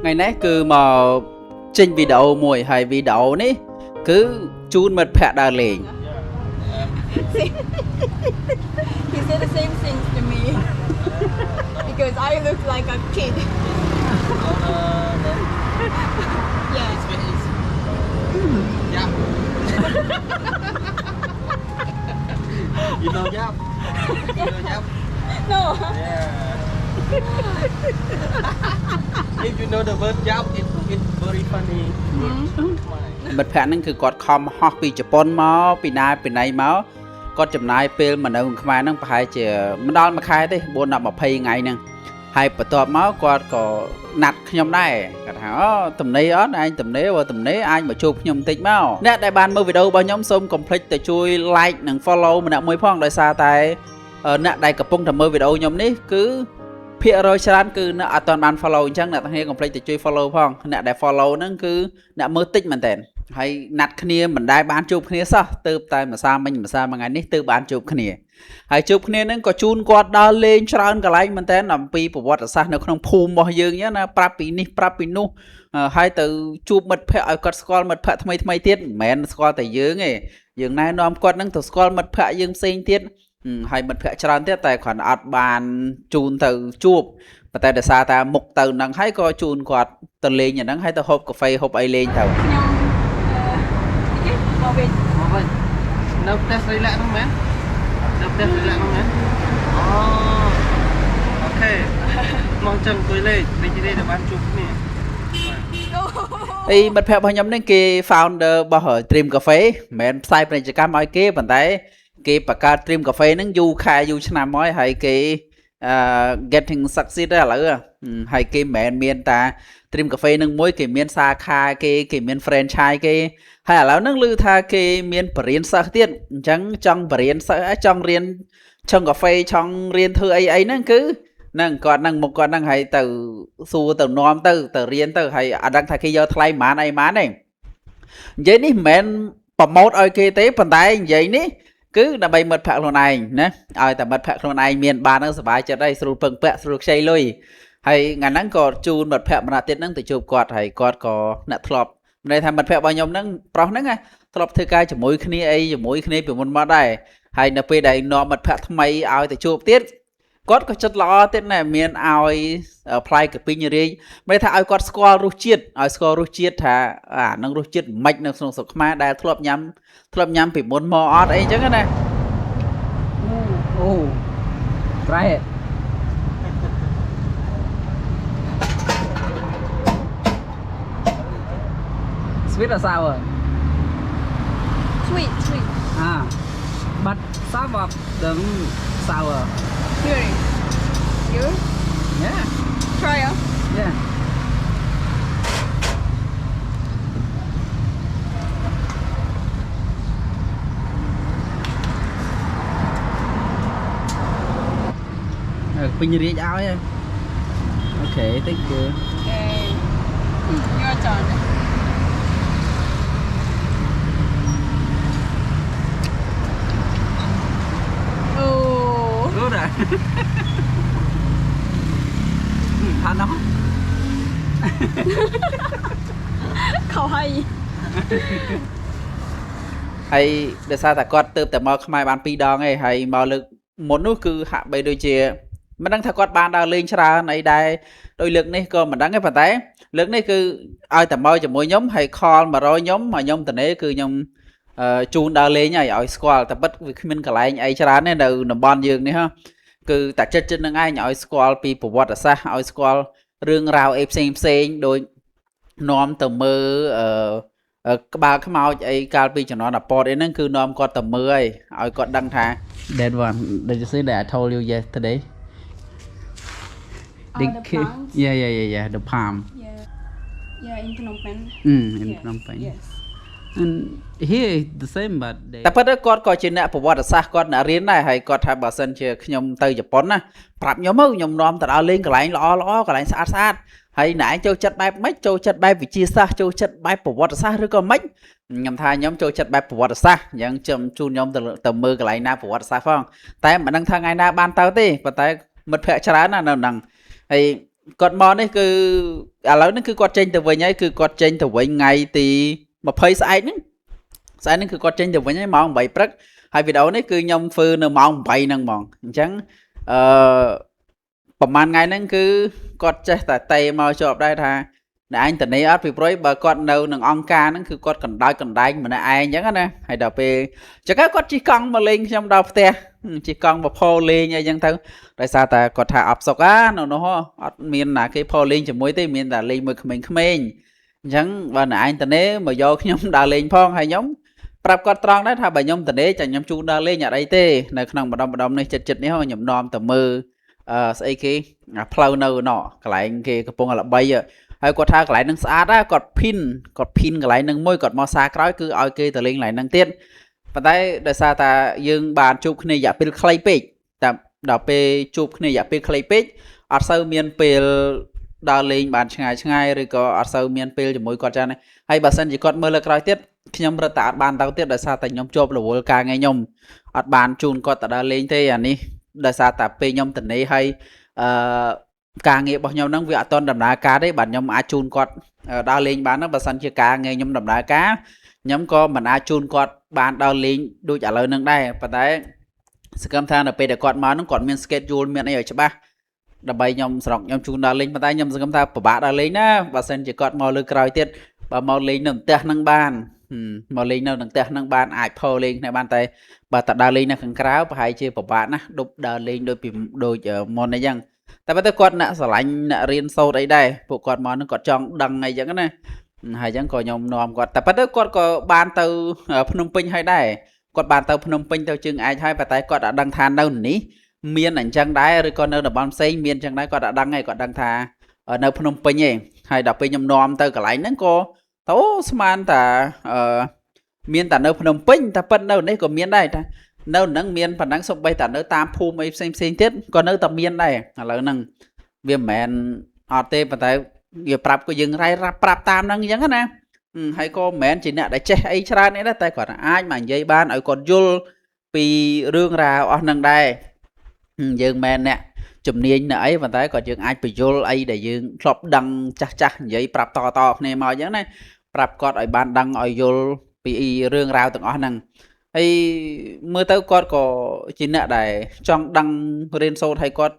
ngày nãy cứ mà trên video mùi hay video ní cứ chun mật phẹ đà lên. He said the same things to me because I look like a kid. Yeah. Yep. You know yep. You know yep. No. Yeah. If you know the word yep, it's very funny. Mật phẹ nâng cứ quạt khom hóc bị Japan máu, bị nai máu. Có chùm nai pil mà nâng khmai nâng phải chỉ mình đo mà khai thế, buồn nằm mà pay ngày nâng. Hay bật tọa máu quạt có nạt nhom này, cả hả tầm này ớt anh tầm này và tầm này anh mà chụp nhom tích máu. Nè đại ban mơ video bao nhóm xôm complete để chui like nâng follow mình đã mới phong đời xa tại nè đại cặp phong thầm mơ video nhóm ní cứ phía rồi sáng cứ nè toàn ban follow chẳng nè thằng hay complete để chui follow phong nè đại follow nâng cứ nè mơ tích mình tên hay nạt khnia mình đai bán chụp khnia sao từ tay mà sao mình mà sao mà ngày ní từ bán chụp khnia hay chụp khnia nâng có chun quạt đa lên cho anh cả lại mình tên làm pi của quạt sao nó không phùm bao nhiêu nhá na prapi ní prapi nu hay từ chụp mật phẹ ở quạt scroll mật phẹ thay tiết mền scroll tại dưới này dương này nó quạt nâng từ scroll mật phẹ dương sinh tiết hay mật phẹ cho anh tiết tài khoản ạt bàn chun từ chụp và tại để xa ta mục từ nâng hay có chun quạt từ lên nhà nâng hay từ hộp cà phê hộp ấy lên tàu Morbid. Nấu test lấy lại không mẹ? Nấu test lấy lại không mẹ? Oh, ok. Mong chân cười lên, vì đây là bán chụp nè. Ý mật phép bao nhóm nên kì founder bao hỏi stream cà phê mẹn sai bên cam ai kia bàn tay kì bà ca stream cà phê nâng du khai du chana mói hay kì getting succeed ra lỡ hay kì mẹn miền ta stream cà phê nâng mối kì miền xa khai kì miền franchise kì hay là nâng lưu tha kì miền bariên sa tiết chẳng trong bariên sa trong riêng trong cà phê trong riêng thư ấy nâng cứ nâng còn nâng một con nâng hay từ xu từ nom từ riêng từ hay đang thay khi do thay má này vậy ní mẹn bấm một ở kia tế bàn tay vậy ní cứ là bay mật phạt luôn này nè tại mật phạt luôn này miền ba nó sờ cho đây sưu phừng bẹ sưu xây lui hay ngàn nắng còn chun mật phạt mà tiết nắng từ chụp quạt hay quạt có nè thọp này tham mật phạt bao nhiêu nắng pro nắng à thọp thứ cái chỉ mũi khné ấy chỉ mũi khné bị môn má đây hay là pe đây nó mật phạt thay mấy ao từ chụp tiết có chất lo tên này miền ao apply cái pin như thế mấy thằng ai score rút chiết thà năng rút chiết mạch năng song sọc má đại thọp nhắm bị muốn mò ấy chứ cái này try it sweet or sour Sweet. but some of them sour Really? You? yeah Try it. yeah pin như riêng áo nha okay thank you Okay. Your turn. Oh. good à than nó Kawaii. hay để sao ta quạt từ từ mò khai bàn pi đòn ấy hay mò lực muốn nó cứ hạ bay đôi chia mình đang thà quạt bàn đào lên ra này đây đôi lực này còn mình đang cái bàn tay lực này cứ ai tầm mò cho mỗi nhóm hay call mà rồi nhóm mà nhóm tình ấy cứ nhóm chun đào lên nhảy ở squall tập bất vì mình cả lại ấy ra nên đầu nằm bon dương này ha cứ tại chất chân ai nhảy squall people what là sao ở squall rương rào ép xem đôi nom tầm mơ ba cái màu ấy cao pi cho nó là pot ấy nó cứ nom con tầm mưa ấy ở con đăng thà that one did you say that I told you yesterday The palms? yeah the palm Yeah, in Phnom Penh. in Phnom Penh Yes. and here the same but តែប៉ុន្តែគាត់ក៏ជាអ្នកប្រវត្តិសាស្ត្រគាត់អ្នករៀនដែរហើយគាត់ថាបើសិនជាខ្ញុំទៅជប៉ុនណាប្រាប់ខ្ញុំមកខ្ញុំនាំទៅដល់លេងកន្លែងល្អកន្លែងស្អាតហើយណែចូលចិត្តបែបម៉េចចូលចិត្តបែបវិទ្យាសាស្ត្រចូលចិត្តបែបប្រវត្តិសាស្ត្រឬក៏ម៉េចខ្ញុំថាខ្ញុំចូលចិត្តបែបប្រវត្តិសាស្ត្រអញ្ចឹងខ្ញុំជូនខ្ញុំទៅមើលកន្លែងណាប្រវត្តិសាស្ត្រផងតែមិនដឹងថាថ្ងៃណាបានទៅទេប៉ុន្តែមិត្តភក្តិច្រើនណាស់នៅហ្នឹងហើយ គាត់មកនេះគឺឥឡូវនេះគឺគាត់ចេញទៅវិញហើយគឺគាត់ចេញទៅវិញថ្ងៃទី20ស្អែកហ្នឹងគឺគាត់ចេញទៅវិញហើយម៉ោង8ព្រឹកហើយវីដេអូនេះគឺខ្ញុំធ្វើនៅម៉ោង8ហ្នឹងហ្មងអញ្ចឹងអឺប្រហែលថ្ងៃហ្នឹងគឺគាត់ចេះតែតេមកជាប់ដែរថាអ្នកឯងតនេអត់ពីព្រោះបើគាត់នៅនឹងអង្គការហ្នឹងគឺគាត់កណ្ដែងម្នាក់ឯងអញ្ចឹងណាហើយដល់ពេលចឹងគាត់ជិះកង់មកលេងខ្ញុំដល់ផ្ទះជិះកង់មកផោលេងអីចឹងទៅដោយសារតែគាត់ថាអបសុកនៅនោះអត់មានណាគេផោលេងជាមួយទេមានតែលេងមួយក្មេងៗអញ្ចឹងបើអ្នកឯងតនេមកយកខ្ញុំដើរលេងផងហើយខ្ញុំប្រាប់គាត់ត្រង់ដែរថាបើខ្ញុំតនេចាខ្ញុំជូនដើរលេងអត់អីទេនៅក្នុងម្ដុំនេះចិត្តនេះខ្ញុំនាំទៅមើលស្អីគេផ្លូវនៅណោះកន្លែងគេកំពុងល្បីហើយគាត់ថាកន្លែងហ្នឹងស្អាតណាគាត់ភីនកន្លែងហ្នឹងមួយគាត់មកសារក្រោយគឺឲ្យគេទៅលេងកន្លែងហ្នឹងទៀតប៉ុន្តែដោយសារតែយើងបានជួបគ្នារយៈពេលខ្លីពេកតែដល់ពេលជួបគ្នារយៈពេលខ្លីពេកអត់សូវមានពេលដើរលេងបានឆ្ងាយឬក៏អត់សូវមានពេលជាមួយគាត់ច្រើនហើយបើសិនជាគាត់មើលលើក្រោយទៀតខ្ញុំរត់តែអត់បានទៅទៀតដោយសារតែខ្ញុំជាប់រវល់ការងារខ្ញុំអត់បានជូនគាត់ទៅដើរលេងទេអានេះដោយសារតែពេលខ្ញុំតនេហើយការងាររបស់ខ្ញុំហ្នឹងវាអត់ទាន់ដំណើរការទេបាទខ្ញុំអាចជូនគាត់ដើរលេងបានហ្នឹងបើសិនជាការងារខ្ញុំដំណើរការខ្ញុំក៏មិនអាចជូនគាត់បានដើរលេងដូចឥឡូវហ្នឹងដែរប៉ុន្តែសកម្មថានៅពេលដែលគាត់មកហ្នឹងគាត់មាន schedule មានអីឲ្យច្បាស់ដើម្បីខ្ញុំជូនដើរលេងប៉ុន្តែខ្ញុំសកម្មថាពិបាកដើរលេងណាបើសិនជាគាត់មកលើក្រោយទៀតបើមកលេងនៅផ្ទះហ្នឹងបានមកលេងនៅក្នុងផ្ទះហ្នឹងបានអាចផោលេងគ្នាបានតែបើតដើរលេងនៅខាងក្រៅប្រហែលជាពិបាកណាស់ដប់ដើរលេងដូចមុនអីចឹងតែបើទៅគាត់អ្នកស្រឡាញ់អ្នករៀនសូត្រអីដែរពួកគាត់មកហ្នឹងគាត់ចង់ដឹងអីចឹងណាហើយចឹងក៏ខ្ញុំនាំគាត់តែប៉ុន្តែគាត់ក៏បានទៅភ្នំពេញហើយដែរគាត់បានទៅភ្នំពេញទៅជើងឯកហើយប៉ុន្តែគាត់អត់ដឹងថានៅនេះមានអញ្ចឹងដែរឬក៏នៅតំបន់ផ្សេងមានអញ្ចឹងដែរគាត់អត់ដឹងទេគាត់ដឹងថានៅភ្នំពេញទេហើយដល់ពេលខ្ញុំនាំទៅកន្លែងហ្នឹងក៏ទៅស្មានតាមានតែនៅភ្នំពេញតែប៉ុន្តែនៅនេះក៏មានដែរថានៅហ្នឹងមានប៉ុណ្ណឹងសូម្បីតែនៅតាមភូមិអីផ្សេងទៀតក៏នៅតែមានដែរឥឡូវហ្នឹងវាមិនមែនអត់ទេប៉ុន្តែវាប្រាប់ក៏យើងរ៉ៃរ៉ាប់ប្រាប់តាមហ្នឹងអញ្ចឹងណាហើយក៏មិនមែនជាអ្នកដែលចេះអីច្រើននេះដែរតែគាត់អាចមកនិយាយបានឲ្យគាត់យល់ពីរឿងរ៉ាវអស់ហ្នឹងដែរយើងមិនអ្នកជំនាញនៅអីប៉ុន្តែគាត់យើងអាចបញ្យល់អីដែលយើងធ្លាប់ដឹងចាស់និយាយប្រាប់តគ្នាមកអញ្ចឹងណាប្រាប់គាត់ឲ្យបានដឹងឲ្យយល់ពីរឿងរ៉ាវទាំងអស់ហ្នឹងហើយមើលទៅគាត់ក៏ជាអ្នកដែលចង់ដឹងរៀនសូត្រឲ្យគាត់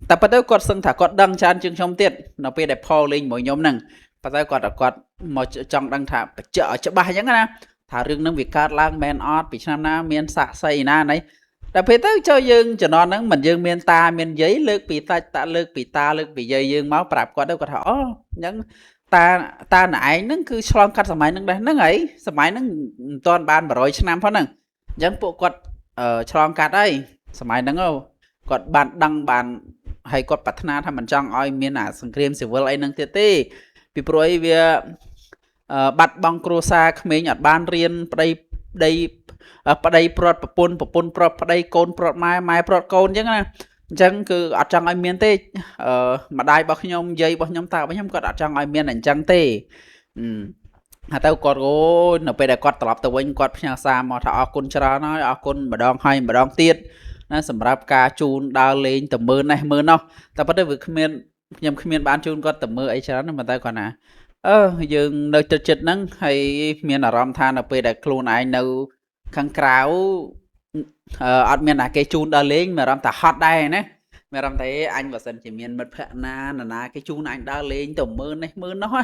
តែប៉ុន្តែគាត់សឹងថាគាត់ដឹងច្រើនជាងខ្ញុំទៀតនៅពេលដែលផលលេងជាមួយខ្ញុំហ្នឹងប៉ុន្តែគាត់មកចង់ដឹងថាបញ្ជាក់ឲ្យច្បាស់អញ្ចឹងណាថារឿងហ្នឹងវាកើតឡើងមែនអត់ពីឆ្នាំណាមានសាក់សីណាណីតែពេលទៅចូលយើងជំនាន់ហ្នឹងមិនយើងមានតាមានយាយលើកពីតាលើកពីយាយយើងមកប្រាប់គាត់ទៅគាត់ថាអូអញ្ចឹងតាណែឯងហ្នឹងគឺឆ្លងកាត់សម័យហ្នឹងដែរហ្នឹងហើយសម័យហ្នឹងមិនទាន់បាន100ឆ្នាំផងហ្នឹងអញ្ចឹងពួកគាត់ឆ្លងកាត់ហើយសម័យហ្នឹងគាត់បានដឹងបានហើយគាត់ប្រាថ្នាថាមិនចង់ឲ្យមានអាសង្គ្រាមស៊ីវិលអីហ្នឹងទៀតទេពីព្រោះអីវាបាត់បង់គ្រួសារក្មេងអត់បានរៀនប្តីព្រាត់ប្រពន្ធព្រាត់ប្តីកូនព្រាត់ម៉ែព្រាត់កូនអញ្ចឹងណាអញ្ចឹងគឺអត់ចង់ឲ្យមានទេម្ដាយរបស់ខ្ញុំយាយរបស់ខ្ញុំតារបស់ខ្ញុំគាត់អត់ចង់ឲ្យមានអញ្ចឹងទេហើយទៅគាត់អូនៅពេលដែលគាត់ត្រឡប់ទៅវិញគាត់ផ្ញើសារមកថាអរគុណច្រើនហើយអរគុណម្ដងហើយម្ដងទៀតណាសម្រាប់ការជូនដើរលេងទៅមើលនេះមើលនោះតែប៉ុន្តែវាខ្ញុំគ្មានបានជូនគាត់ទៅមើលអីច្រើនប៉ុន្តែគាត់ណាយើងនៅចិត្តហ្នឹងហើយមានអារម្មណ៍ថានៅពេលដែលខ្លួនឯងនៅខាងក្រៅអត់មានតែគេជូនដើរលេងមានអារម្មណ៍ថាហត់ដែរណាមានអារម្មណ៍ថាអញបើសិនជាមានមិត្តភក្តិណាគេជូនអញដើរលេងទៅមើលនេះមើលនោះ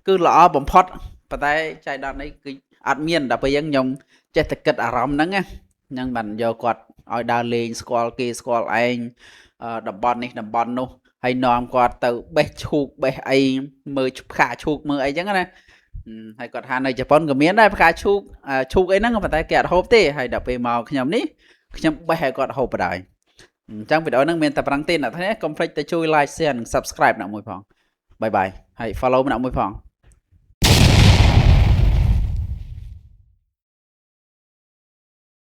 គឺល្អបំផុតប៉ុន្តែចៃដន្យនេះគឺអត់មានដល់ពេលខ្ញុំចេះតែគិតអារម្មណ៍ហ្នឹងបានយកគាត់ឲ្យដើរលេងស្គាល់គេស្គាល់ឯងតំបន់នេះតំបន់នោះហើយនាំគាត់ទៅបេះឈូកបេះអីមើលផ្កាឈូកមើលអីចឹងណាហើយគាត់ថានៅជប៉ុនក៏មានដែរផ្កាឈូកអីហ្នឹងប៉ុន្តែគេអត់ហូបទេហើយដល់ពេលមកខ្ញុំនេះខ្ញុំបេះឲ្យគាត់ហូបបណ្ដោយអញ្ចឹងវីដេអូហ្នឹងមានតែប៉ុណ្្នឹងទេអ្នកទាំងនេះកុំភ្លេចទៅជួយ like share និង subscribe អ្នកមួយផងបាយបាយហើយ follow អ្នកមួយផង